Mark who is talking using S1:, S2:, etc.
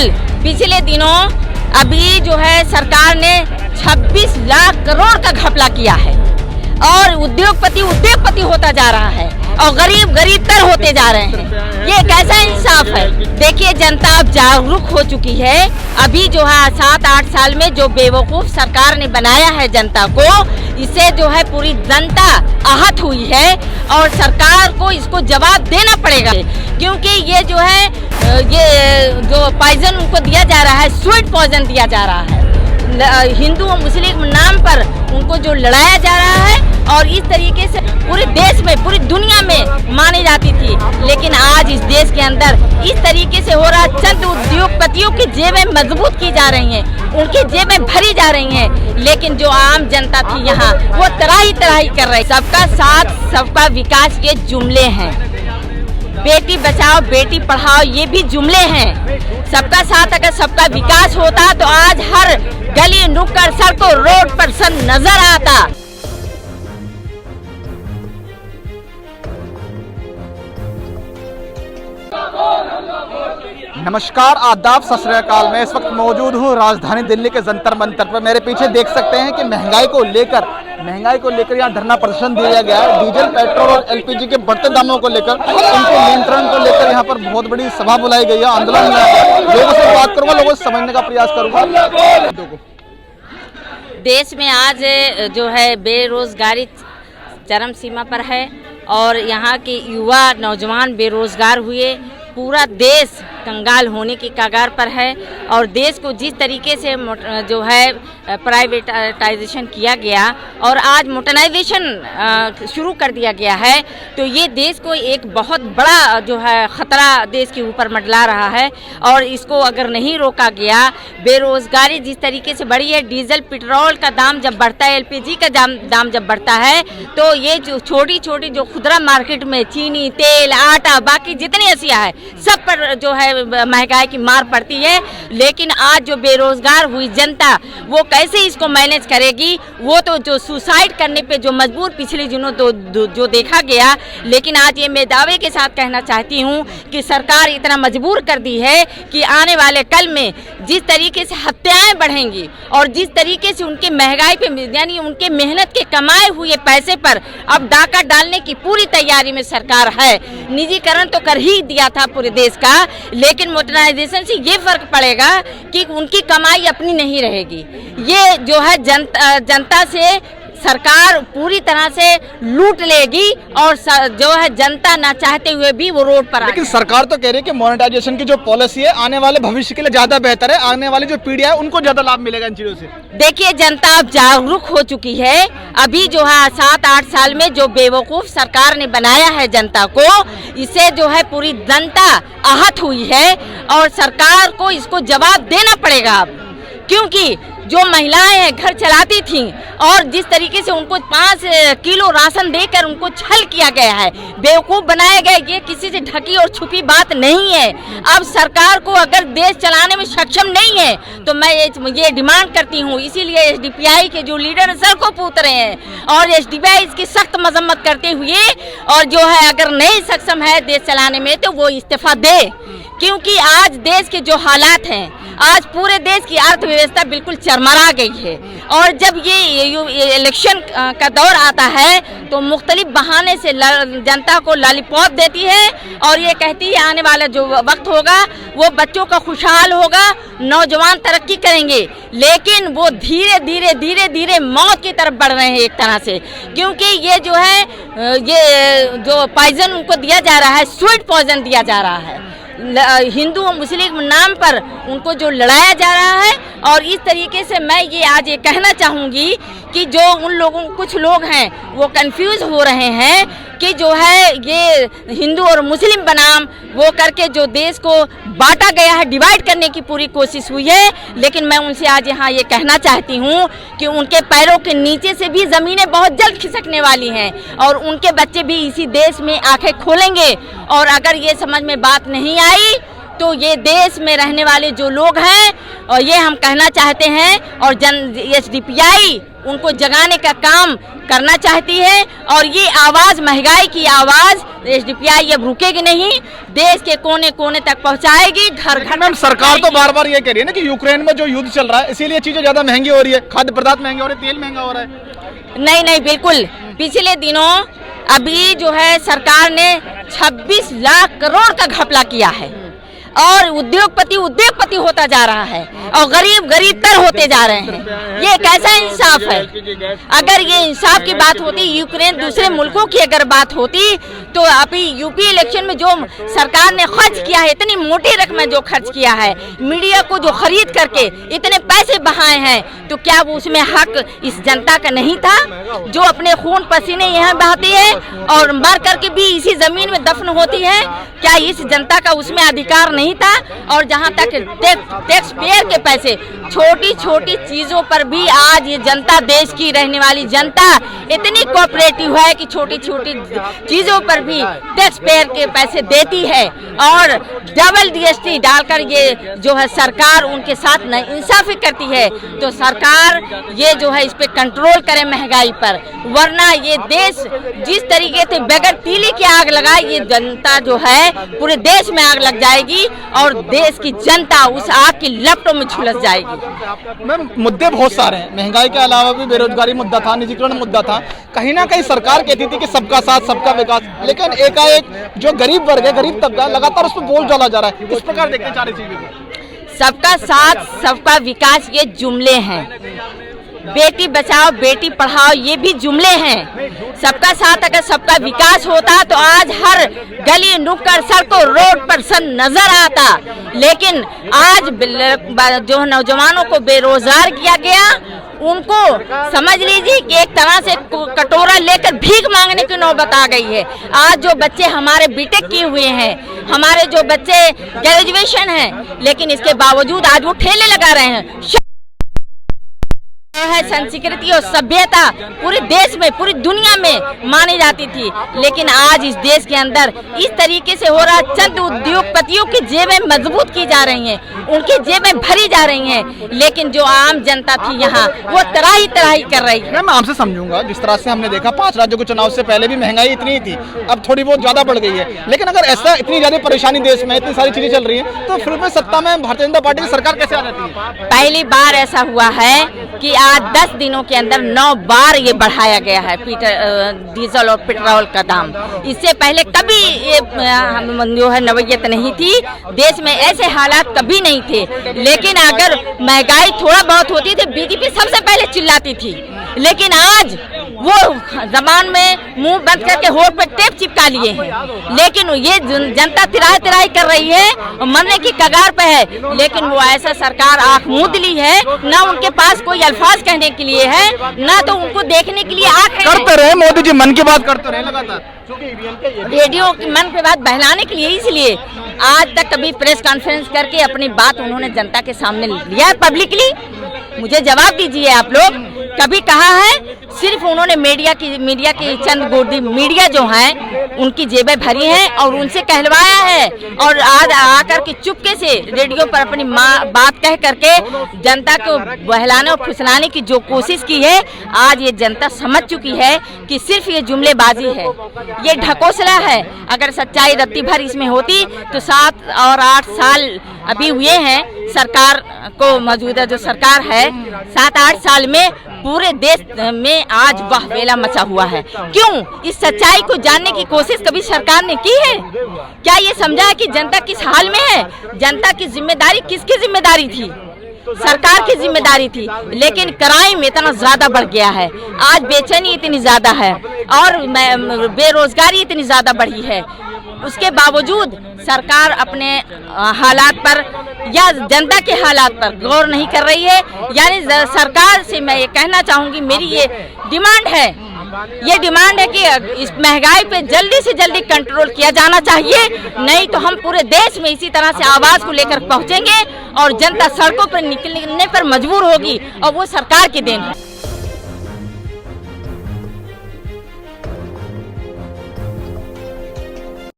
S1: बिल्कुल। पिछले दिनों अभी जो है सरकार ने 26 लाख करोड़ का घपला किया है और उद्योगपति होता जा रहा है और गरीब तर होते जा रहे हैं। ये कैसा इंसाफ है? देखिए, जनता अब जागरूक हो चुकी है। अभी जो है 7-8 साल में जो बेवकूफ सरकार ने बनाया है जनता को, इससे जो है पूरी जनता आहत हुई है और सरकार को इसको जवाब देना पड़ेगा, क्योंकि ये जो है ये जो पॉइजन उनको दिया जा रहा है, स्वीट पॉइजन दिया जा रहा है। हिंदू और मुस्लिम नाम पर उनको जो लड़ाया जा रहा है और इस तरीके से पूरे देश में, पूरी दुनिया में मानी जाती थी, लेकिन आज इस देश के अंदर इस तरीके से हो रहा। चंद उद्योगपतियों की जेबें मजबूत की जा रही हैं, उनकी जेबें भरी जा रही हैं, लेकिन जो आम जनता थी यहाँ वो तराही कर रही। सबका साथ सबका विकास के जुमले हैं, बेटी बचाओ बेटी पढ़ाओ ये भी जुमले हैं। सबका साथ अगर सबका विकास होता तो आज हर गली नुक्कड़ सड़कों रोड पर सब नजर आता।
S2: नमस्कार, आदाब, सत श्री अकाल। मैं इस वक्त मौजूद हूँ राजधानी दिल्ली के जंतर मंतर पर। मेरे पीछे देख सकते हैं कि महंगाई को लेकर यहाँ धरना प्रदर्शन दिया गया है। डीजल, पेट्रोल और एलपीजी के बढ़ते दामों को लेकर, उनके नियंत्रण को लेकर यहाँ पर बहुत बड़ी सभा बुलाई गई है, आंदोलन में। लोगों से बात करूंगा, लोगों से समझने का प्रयास करूंगा।
S1: देश में आज जो है बेरोजगारी चरम सीमा पर है और यहाँ के युवा नौजवान बेरोजगार हुए। पूरा देश कंगाल होने की कगार पर है और देश को जिस तरीके से जो है प्राइवेटाइजेशन किया गया और आज मॉडर्नाइजेशन शुरू कर दिया गया है, तो ये देश को एक बहुत बड़ा जो है ख़तरा देश के ऊपर मंडला रहा है और इसको अगर नहीं रोका गया, बेरोज़गारी जिस तरीके से बढ़ी है, डीजल पेट्रोल का दाम जब बढ़ता है, एलपीजी का दाम जब बढ़ता है, तो ये जो छोटी छोटी जो खुदरा मार्केट में चीनी, तेल, आटा, बाकी जितनी अशिया है सब पर जो है महंगाई की मार पड़ती है। लेकिन आज जो बेरोजगार हुई जनता वो कैसे इसको मैनेज करेगी? वो तो जो सुसाइड करने पे जो मजबूर पिछले दिनों तो जो देखा गया, लेकिन आज ये मैं दावे के साथ कहना चाहती हूँ कि सरकार इतना मजबूर कर दी है कि आने वाले कल में जिस तरीके से हत्याएं बढ़ेंगी और जिस तरीके से उनके महंगाई पे यानी उनके मेहनत के कमाए हुए पैसे पर अब डाका डालने की पूरी तैयारी में सरकार है। निजीकरण तो कर ही दिया था पूरे देश का, लेकिन मॉडर्नाइजेशन से ये फर्क पड़ेगा कि उनकी कमाई अपनी नहीं रहेगी। ये जो है जनता से सरकार पूरी तरह से लूट लेगी और जो है जनता ना चाहते हुए भी वो रोड पर।
S2: लेकिन सरकार तो कह रही है कि मोनेटाइजेशन की जो पॉलिसी है आने वाले भविष्य के लिए ज्यादा बेहतर है, आने वाली जो पीढ़ियां है उनको ज्यादा लाभ मिलेगा इन चीजों से।
S1: देखिए, जनता अब जागरूक हो चुकी है। अभी जो है 7-8 साल में जो बेवकूफ सरकार ने बनाया है जनता को, इससे जो है पूरी जनता आहत हुई है और सरकार को इसको जवाब देना पड़ेगा अब, क्योंकि जो महिलाएं घर चलाती थीं और जिस तरीके से उनको 5 किलो राशन देकर उनको छल किया गया है, बेवकूफ़ बनाया गया, ये किसी से ढकी और छुपी बात नहीं है। अब सरकार को अगर देश चलाने में सक्षम नहीं है तो मैं ये डिमांड करती हूँ, इसीलिए एसडीपीआई के जो लीडर सड़कों पर उतरे हैं और एसडीपीआई इसकी सख्त मजम्मत करते हुए और जो है अगर नहीं सक्षम है देश चलाने में तो वो इस्तीफा दे, क्योंकि आज देश के जो हालात हैं, आज पूरे देश की अर्थव्यवस्था बिल्कुल चरमरा गई है और जब ये इलेक्शन का दौर आता है तो मुख्तलिफ बहाने से जनता को लॉलीपॉप देती है और ये कहती है आने वाला जो वक्त होगा वो बच्चों का खुशहाल होगा, नौजवान तरक्की करेंगे, लेकिन वो धीरे धीरे मौत की तरफ बढ़ रहे हैं एक तरह से, क्योंकि ये जो है ये जो पॉइजन उनको दिया जा रहा है, स्वीट पॉइजन दिया जा रहा है। हिंदू और मुस्लिम नाम पर उनको जो लड़ाया जा रहा है और इस तरीके से मैं ये आज ये कहना चाहूँगी कि जो उन लोगों कुछ लोग हैं वो कंफ्यूज हो रहे हैं कि जो है ये हिंदू और मुस्लिम बनाम वो करके जो देश को बांटा गया है, डिवाइड करने की पूरी कोशिश हुई है। लेकिन मैं उनसे आज यहाँ ये कहना चाहती हूँ कि उनके पैरों के नीचे से भी ज़मीनें बहुत जल्द खिसकने वाली हैं और उनके बच्चे भी इसी देश में आंखें खोलेंगे और अगर ये समझ में बात नहीं आई तो ये देश में रहने वाले जो लोग हैं और ये हम कहना चाहते हैं और SDPI उनको जगाने का काम करना चाहती है। और ये आवाज़, महंगाई की आवाज़ SDPI अब रुकेगी नहीं, देश के कोने कोने तक पहुंचाएगी, घर घर।
S2: मैम सरकार तो बार बार ये कह रही है ना कि यूक्रेन में जो युद्ध चल रहा है इसीलिए चीजें ज्यादा महंगी हो रही है, खाद्य पदार्थ महंगे हो रहे हैं, तेल महंगा हो रहा है।
S1: नहीं, बिल्कुल। पिछले दिनों अभी जो है सरकार ने 26 लाख करोड़ का घपला किया है और उद्योगपति होता जा रहा है और गरीबतर होते जा रहे हैं। ये कैसा इंसाफ है? अगर ये इंसाफ की बात होती, यूक्रेन दूसरे मुल्कों की अगर बात होती, तो अभी यूपी इलेक्शन में जो सरकार ने खर्च किया है, इतनी मोटी रकम जो खर्च किया है, मीडिया को जो खरीद करके इतने पैसे बहाए हैं, तो क्या वो उसमें हक इस जनता का नहीं था जो अपने खून पसीने यहाँ बहाती है और मर करके भी इसी जमीन में दफन होती है? क्या इस जनता का उसमें अधिकार नहीं था? और जहाँ तक टैक्स पेयर के पैसे, छोटी छोटी चीजों पर भी आज ये जनता, देश की रहने वाली जनता इतनी कोऑपरेटिव है कि छोटी छोटी चीजों पर भी टैक्स पेयर के पैसे देती है और डबल GST डालकर ये जो है सरकार उनके साथ नाइंसाफी करती है। तो सरकार ये जो है इस पे कंट्रोल करे महंगाई पर, वरना ये देश जिस तरीके से बगैर तीली की आग लगाए, ये जनता जो है पूरे देश में आग लग जाएगी और देश की जनता उस आग की लपटों में झुलस जाएगी।
S2: मैम मुद्दे बहुत सारे हैं, महंगाई के अलावा भी बेरोजगारी मुद्दा था, निजीकरण मुद्दा था। कहीं ना कहीं सरकार कहती थी कि सबका साथ सबका विकास, लेकिन एकाएक जो गरीब वर्ग है, गरीब तबका लगातार उस पर बोल डाला जा रहा है। किस प्रकार देखते हैं सारी चीजें?
S1: सबका साथ सबका विकास ये जुमले हैं, बेटी बचाओ बेटी पढ़ाओ ये भी जुमले हैं। सबका साथ अगर सबका विकास होता तो आज हर गली नुक्कड़ सड़कों रोड पर सब नजर आता। लेकिन आज जो नौजवानों को बेरोजगार किया गया, उनको समझ लीजिए कि एक तरह से कटोरा लेकर भीख मांगने की नौबत आ गई है। आज जो बच्चे हमारे बीटेक किए हुए हैं, हमारे जो बच्चे ग्रेजुएशन हैं, लेकिन इसके बावजूद आज वो ठेले लगा रहे हैं। है संस्कृति और सभ्यता पूरे देश में, पूरी दुनिया में मानी जाती थी, लेकिन आज इस देश के अंदर इस तरीके से हो रहा। चंद उद्योगपतियों की जेबें मजबूत की जा रही हैं, उनकी जेबें भरी जा रही हैं, लेकिन जो आम जनता थी यहाँ वो तराही कर रही है।
S2: मैं आपसे समझूंगा, जिस तरह से हमने देखा 5 राज्यों के चुनाव से पहले भी महंगाई इतनी ही थी, अब थोड़ी बहुत ज्यादा बढ़ गई है। लेकिन अगर ऐसा इतनी ज्यादा परेशानी देश में, इतनी सारी चीजें चल रही है, तो फिर भी सत्ता में भारतीय जनता पार्टी की सरकार कैसे आ जाती है?
S1: पहली बार ऐसा हुआ है कि आज 10 दिनों के अंदर 9 बार ये बढ़ाया गया है डीजल और पेट्रोल का दाम। इससे पहले कभी ये जो है नवयत नहीं थी, देश में ऐसे हालात कभी नहीं थे। लेकिन अगर महंगाई थोड़ा बहुत होती थी, बीजेपी सबसे पहले चिल्लाती थी, लेकिन आज वो जबान में मुंह बंद करके होठ पे टेप चिपका लिए हैं। लेकिन ये जनता तिराही कर रही है, मरने की कगार पे है, लेकिन वो ऐसा सरकार आंख मूंद ली है, ना उनके पास कोई अल्फाज कहने के लिए है, ना तो उनको देखने के लिए आंख है।
S2: करते रहे मोदी जी, मन की बात करते रहे लगातार,
S1: रेडियो की मन की बात बहलाने के लिए। इसलिए आज तक कभी प्रेस कॉन्फ्रेंस करके अपनी बात उन्होंने जनता के सामने लिया पब्लिकली? मुझे जवाब दीजिए आप लोग, कभी कहा है? सिर्फ उन्होंने मीडिया की चंद गोदी मीडिया जो हैं उनकी जेबें भरी हैं और उनसे कहलवाया है, और आज आकर के चुपके से रेडियो पर अपनी बात कह करके जनता को बहलाने और फुसलाने की जो कोशिश की है, आज ये जनता समझ चुकी है कि सिर्फ ये जुमलेबाजी है, ये ढकोसला है। अगर सच्चाई रत्ती भर इसमें होती तो 7 और 8 साल अभी हुए हैं सरकार को, मौजूदा जो सरकार है, 7-8 साल में पूरे देश में आज बहवेला मचा हुआ है। क्यों? इस सच्चाई को जानने की कोशिश कभी सरकार ने की है? क्या ये समझा है कि जनता किस हाल में है? जनता की जिम्मेदारी किसकी जिम्मेदारी थी? सरकार की जिम्मेदारी थी। लेकिन क्राइम इतना ज्यादा बढ़ गया है, आज बेचैनी इतनी ज्यादा है और बेरोजगारी इतनी ज्यादा बढ़ी है, उसके बावजूद सरकार अपने हालात पर या जनता के हालात पर गौर नहीं कर रही है। यानी सरकार से मैं ये कहना चाहूँगी, मेरी ये डिमांड है कि इस महंगाई पे जल्दी से जल्दी कंट्रोल किया जाना चाहिए, नहीं तो हम पूरे देश में इसी तरह से आवाज को लेकर पहुंचेंगे और जनता सड़कों पर निकलने पर मजबूर होगी, और वो सरकार की देन है।